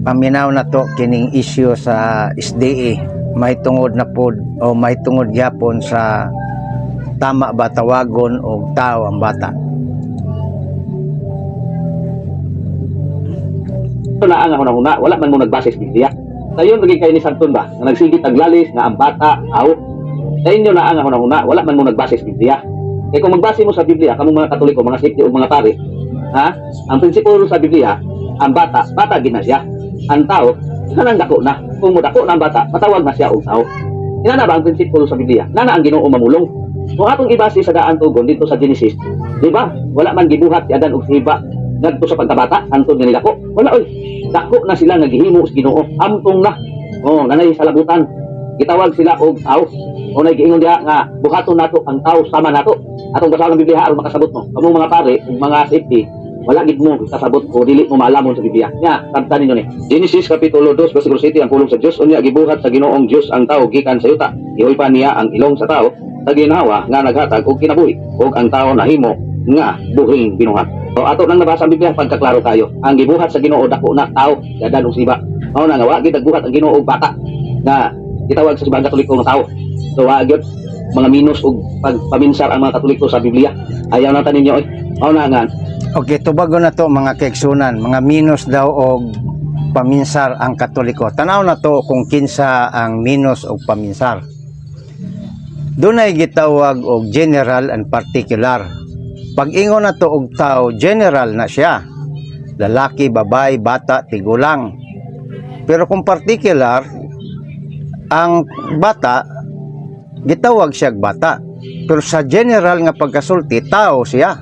paminaw na to kining issue sa SDA, may tungod na pod o may tungod gyapon sa tama ba tawagon og tao ang bata. Ito na ang hunahuna, wala man mo nagbase sa Biblia. Sayon lagi kay ni Santon ba, nga nagsigit taglalis nga ang bata aw. Sa inyo na ang hunahuna, wala man mo nagbase sa Biblia. Kaya kung magbase mo sa Biblia, kamong mga Katoliko, mga Sikh o mga pare, ha? Ang prinsipyo sa Biblia, ang bata gina siya. Ang tao, kanang dako na. Kung mudako na ang bata, matawag na siya og tao. Ina na ba ang prinsipyo sa Biblia? Nana ang Ginoo mamulong. Kung atong ibase sa daan tugon dito sa Genesis, di ba? Wala man gibuhat si Adan og si Eva ngadto sa pagkabata, antod nga nila ko. Wala oy. Dako na sila naghihimo sa Ginoo. Amtong na. Oh, nanay sa labutan. Gitawag sila og tao. O nagiingon diha nga buhaton nato ang tao sama nato. Atong basahan ng Biblia aron makasabot mo. Kamong mga pare, ug mga safety, wala gid mo kasabot o dili mo maalamon sa Biblia. Nya, tabtan ninyo ni. Genesis kapitulo 2 versikulo 7 ang pulong sa Dios unya gibuhat sa Ginoong Dios ang tao gikan sa yuta. Gihoy niya ang ilong sa tao sa ginhawa nga naghatag og kinabuhi ug ang tao nahimo nga buhing binuhat. So ato nang nabasa ang Biblia pagkaklaro tayo. Ang gibuhat sa Ginoo dako na tao, dadan og siba. Mao na nga wa gid nagbuhat ang Ginoo og bata na gitawag sa sibang Katoliko nga tao. So wa gyud mga minus og pagpaminsar ang mga Katoliko sa Biblia. Ayaw na tanin niyo mao na nga. Okay, tubago na to mga kaigsunan, mga minus daw og paminsar ang Katoliko. Tanaw na to kung kinsa ang minus og paminsar. Dunay gitawag og general and particular. Pag ingon na to og tao, general na siya. Lalaki, babae, bata, tigulang. Pero kung particular, ang bata, gitawag siya bata. Pero sa general nga pagkasulti, tao siya.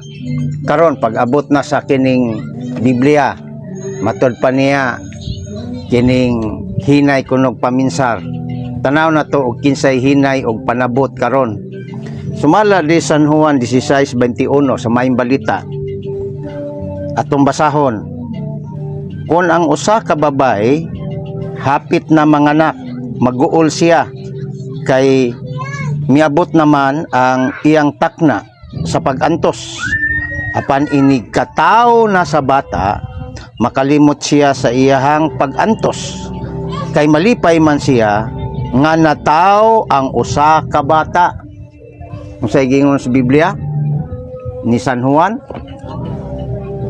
Karon pag abot na sa kining Biblia, matod pa niya kining hinay kunog paminsar. Tanaw na to og kinsay hinay og panabot karon. Sumala di San Juan 16:21 sa maayong balita. Atong basahon. Kung ang usa ka babae hapit na manganak, maguol siya kay miabot naman ang iyang takna sa pagantos. Apan inig kataw na sa bata, makalimot siya sa iyahang pagantos. Kay malipay man siya nga nataw ang usa ka bata. Kung sa gingon sa Biblia ni San Juan,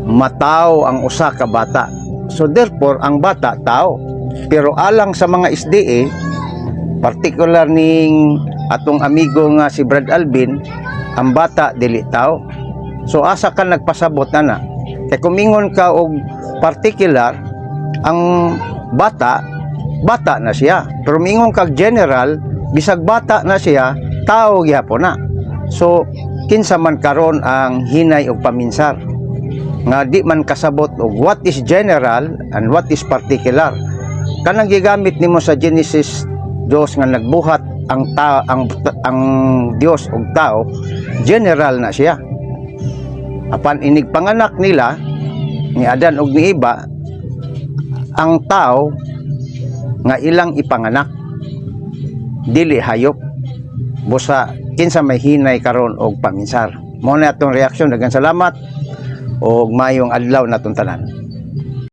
mataw ang usa ka bata. So therefore ang bata tao. Pero alang sa mga SDA, particular ning atong amigo nga si Brad Alvin, ang bata dili tao. So asa ka nagpasabot na. Kay kumingon ka og particular, ang bata na siya. Pero mingon kag general, bisag bata na siya, tao gyapon na. So kinsa man karon ang hinay og paminsar nga di man kasabot og what is general and what is particular. Kanang gigamit nimo sa Genesis 2 nga nagbuhat ang Dios og tao, general na siya. Apan inig panganak nila ni Adan og ni Eva, ang tao nga ilang ipanganak dili hayop. Busa kinsa may hinay karon og paminsar. Mao na atong reaksyon. Daghang salamat og mayong adlaw natong tanan.